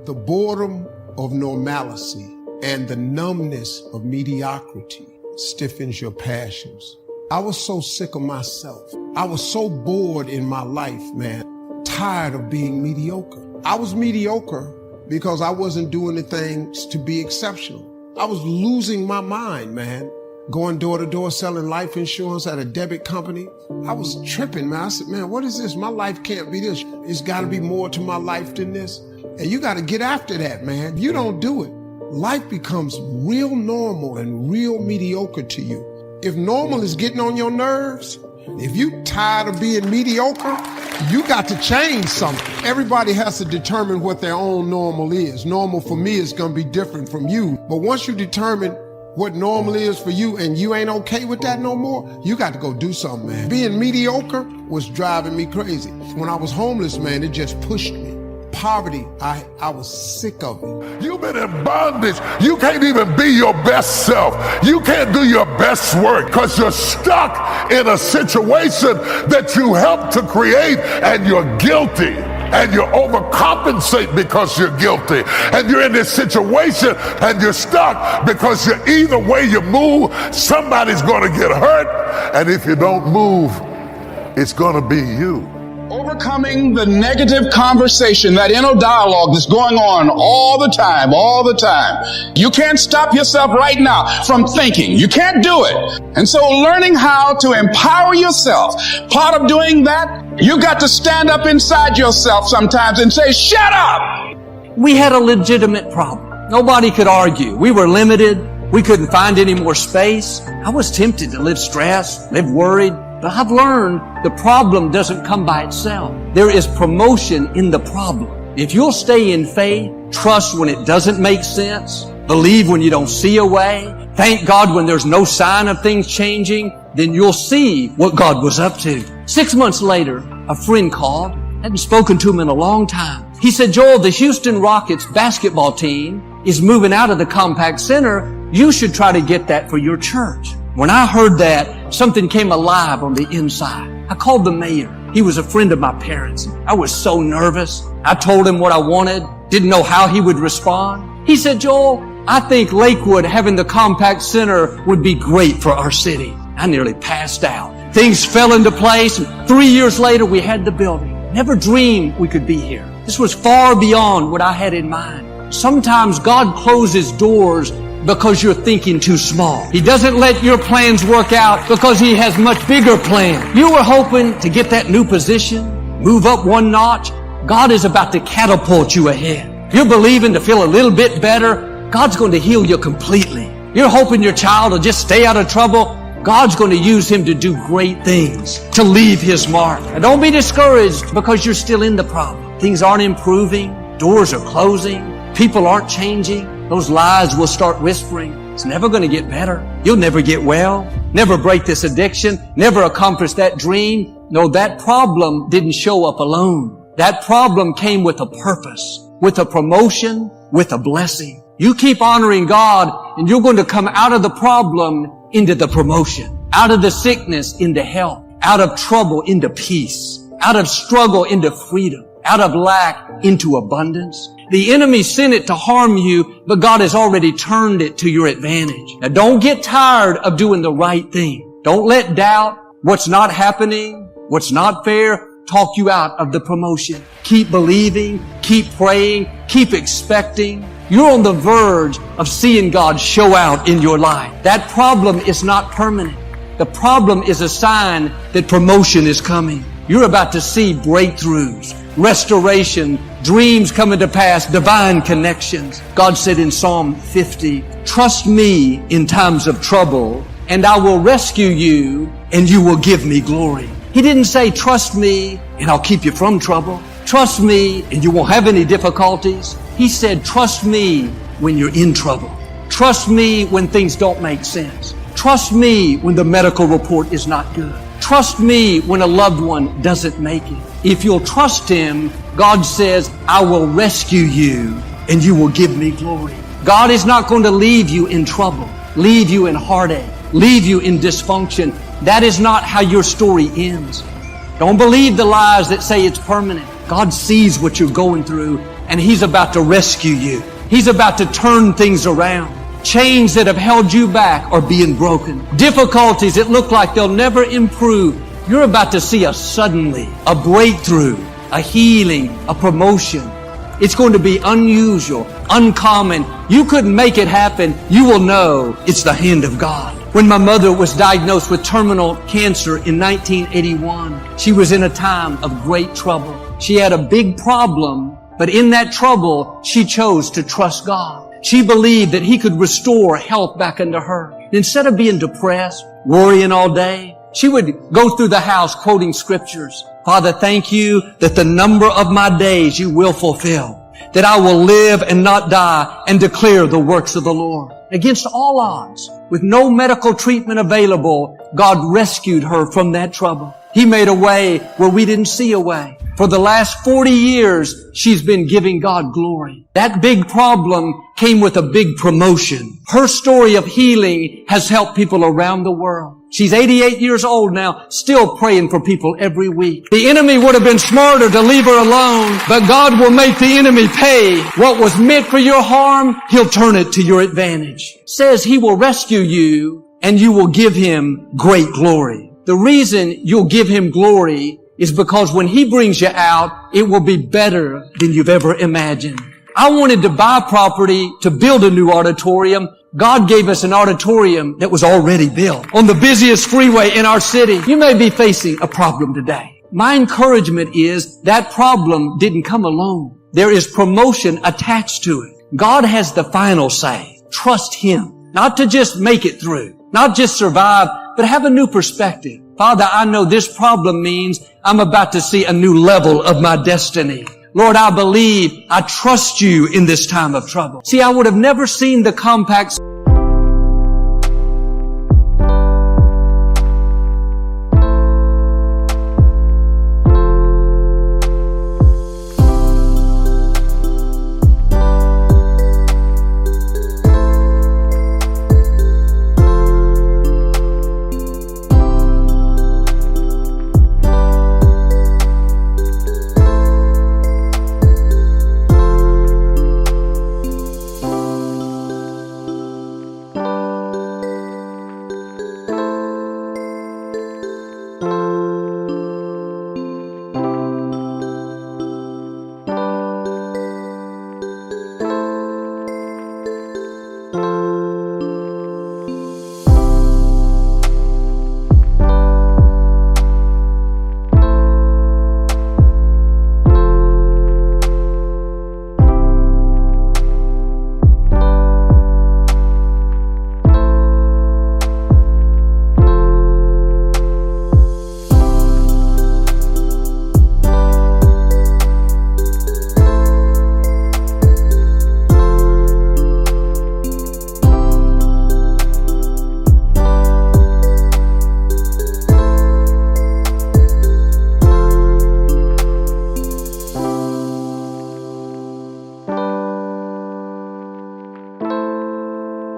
The boredom of normalcy and the numbness of mediocrity stiffens your passions. I was so sick of myself. I was so bored in my life, man. Tired of being mediocre. I was mediocre because I wasn't doing the things to be exceptional. I was losing my mind, man. Going door to door selling life insurance at a debit company. I was tripping, man. I said, man, what is this? My life can't be this. It's got to be more to my life than this. And you got to get after that, man. You don't do it. Life becomes real normal and real mediocre to you. If normal is getting on your nerves, if you tired of being mediocre, you got to change something. Everybody has to determine what their own normal is. Normal for me is going to be different from you. But once you determine what normal is for you and you ain't okay with that no more, you got to go do something, man. Being mediocre was driving me crazy. When I was homeless, man, it just pushed me. Poverty, I was sick of it. You've been in bondage. You can't even be your best self. You can't do your best work because you're stuck in a situation that you helped to create, and you're guilty. And you overcompensate because you're guilty. And you're in this situation and you're stuck because either way you move, somebody's going to get hurt. And if you don't move, it's going to be you. Overcoming the negative conversation, that inner dialogue that's going on all the time. You can't stop yourself right now from thinking. You can't do it. And so learning how to empower yourself, part of doing that, you got to stand up inside yourself sometimes and say, shut up! We had a legitimate problem. Nobody could argue. We were limited. We couldn't find any more space. I was tempted to live stressed, live worried. But I've learned the problem doesn't come by itself. There is promotion in the problem. If you'll stay in faith, trust when it doesn't make sense, believe when you don't see a way, thank God when there's no sign of things changing, then you'll see what God was up to. 6 months later, a friend called. Hadn't spoken to him in a long time. He said, Joel, the Houston Rockets basketball team is moving out of the Compact Center. You should try to get that for your church. When I heard that, something came alive on the inside. I called the mayor. He was a friend of my parents. I was so nervous. I told him what I wanted, didn't know how he would respond. He said, Joel, I think Lakewood having the Compact Center would be great for our city. I nearly passed out. Things fell into place. 3 years later, we had the building. Never dreamed we could be here. This was far beyond what I had in mind. Sometimes God closes doors because you're thinking too small. He doesn't let your plans work out because He has much bigger plans. You were hoping to get that new position, move up one notch. God is about to catapult you ahead. You're believing to feel a little bit better. God's going to heal you completely. You're hoping your child will just stay out of trouble. God's going to use him to do great things, to leave His mark. And don't be discouraged because you're still in the problem. Things aren't improving. Doors are closing. People aren't changing. Those lies will start whispering. It's never going to get better. You'll never get well. Never break this addiction. Never accomplish that dream. No, that problem didn't show up alone. That problem came with a purpose, with a promotion, with a blessing. You keep honoring God and you're going to come out of the problem into the promotion, out of the sickness into health, out of trouble into peace, out of struggle into freedom, out of lack into abundance. The enemy sent it to harm you, but God has already turned it to your advantage. Now don't get tired of doing the right thing. Don't let doubt, what's not happening, what's not fair, talk you out of the promotion. Keep believing, keep praying, keep expecting. You're on the verge of seeing God show out in your life. That problem is not permanent. The problem is a sign that promotion is coming. You're about to see breakthroughs, restoration, dreams coming to pass, divine connections. God said in Psalm 50, trust me in times of trouble, and I will rescue you, and you will give me glory. He didn't say, trust me, and I'll keep you from trouble. Trust me, and you won't have any difficulties. He said, trust me when you're in trouble. Trust me when things don't make sense. Trust me when the medical report is not good. Trust me when a loved one doesn't make it. If you'll trust Him, God says, I will rescue you and you will give me glory. God is not going to leave you in trouble, leave you in heartache, leave you in dysfunction. That is not how your story ends. Don't believe the lies that say it's permanent. God sees what you're going through, and He's about to rescue you. He's about to turn things around. Chains that have held you back are being broken. Difficulties that look like they'll never improve. You're about to see a suddenly, a breakthrough, a healing, a promotion. It's going to be unusual, uncommon. You couldn't make it happen. You will know it's the hand of God. When my mother was diagnosed with terminal cancer in 1981, she was in a time of great trouble. She had a big problem, but in that trouble, she chose to trust God. She believed that He could restore health back into her. Instead of being depressed, worrying all day, she would go through the house quoting scriptures. Father, thank you that the number of my days you will fulfill, that I will live and not die and declare the works of the Lord. Against all odds, with no medical treatment available, God rescued her from that trouble. He made a way where we didn't see a way. For the last 40 years, she's been giving God glory. That big problem came with a big promotion. Her story of healing has helped people around the world. She's 88 years old now, still praying for people every week. The enemy would have been smarter to leave her alone, but God will make the enemy pay. What was meant for your harm, He'll turn it to your advantage. It says He will rescue you and you will give Him great glory. The reason you'll give Him glory is because when He brings you out, it will be better than you've ever imagined. I wanted to buy property to build a new auditorium. God gave us an auditorium that was already built on the busiest freeway in our city. You may be facing a problem today. My encouragement is that problem didn't come alone. There is promotion attached to it. God has the final say. Trust Him. Not to just make it through, not just survive, but have a new perspective. Father, I know this problem means I'm about to see a new level of my destiny. Lord, I believe, I trust you in this time of trouble. See, I would have never seen the compact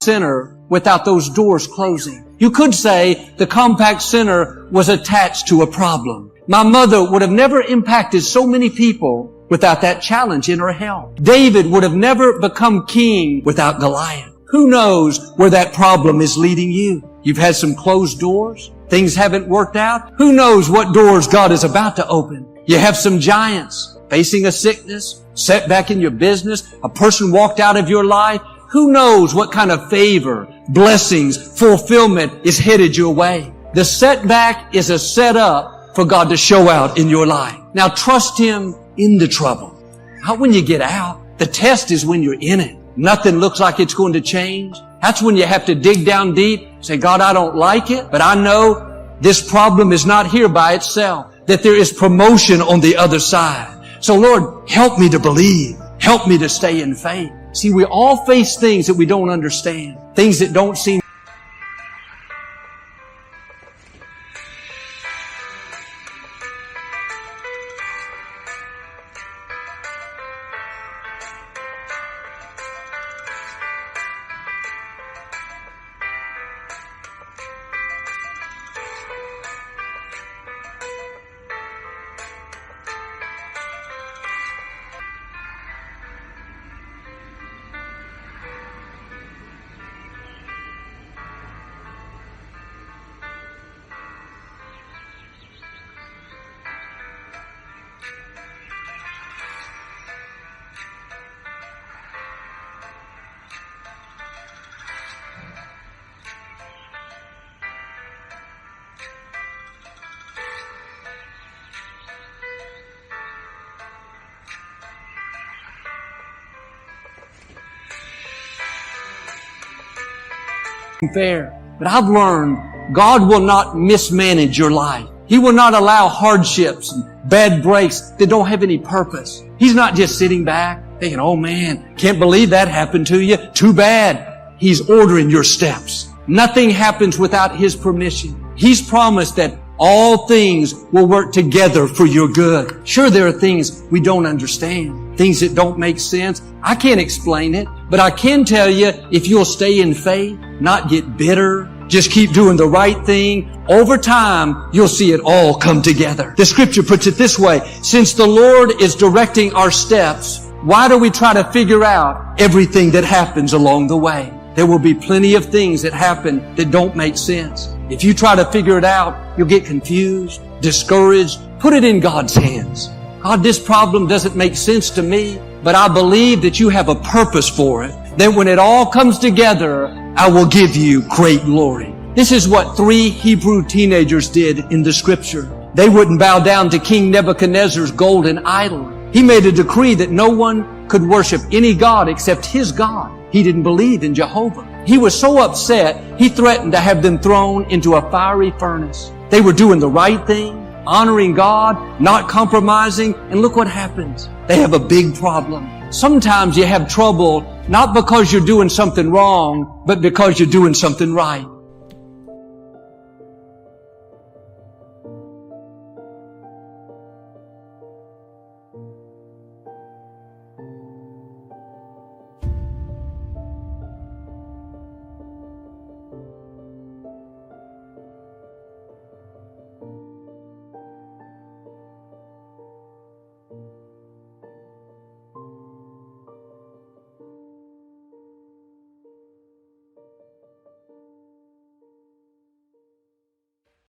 center without those doors closing. You could say the compact center was attached to a problem. My mother would have never impacted so many people without that challenge in her health. David would have never become king without Goliath. Who knows where that problem is leading you? You've had some closed doors. Things haven't worked out. Who knows what doors God is about to open? You have some giants facing a sickness, setback in your business. A person walked out of your life. Who knows what kind of favor, blessings, fulfillment is headed your way? The setback is a setup for God to show out in your life. Now trust Him in the trouble. Not when you get out. The test is when you're in it. Nothing looks like it's going to change. That's when you have to dig down deep. Say, God, I don't like it, but I know this problem is not here by itself. That there is promotion on the other side. So Lord, help me to believe. Help me to stay in faith. See, we all face things that we don't understand. Things that don't seem fair. But I've learned God will not mismanage your life. He will not allow hardships and bad breaks that don't have any purpose. He's not just sitting back thinking, oh man, can't believe that happened to you. Too bad. He's ordering your steps. Nothing happens without His permission. He's promised that all things will work together for your good. Sure, there are things we don't understand, things that don't make sense. I can't explain it, but I can tell you, if you'll stay in faith, not get bitter, just keep doing the right thing, over time, you'll see it all come together. The scripture puts it this way: since the Lord is directing our steps, why do we try to figure out everything that happens along the way? There will be plenty of things that happen that don't make sense. If you try to figure it out, you'll get confused, discouraged. Put it in God's hands. God, this problem doesn't make sense to me, but I believe that you have a purpose for it. That when it all comes together, I will give you great glory. This is what 3 Hebrew teenagers did in the scripture. They wouldn't bow down to King Nebuchadnezzar's golden idol. He made a decree that no one could worship any god except his God. He didn't believe in Jehovah. He was so upset, he threatened to have them thrown into a fiery furnace. They were doing the right thing, honoring God, not compromising, and look what happens. They have a big problem. Sometimes you have trouble not because you're doing something wrong, but because you're doing something right.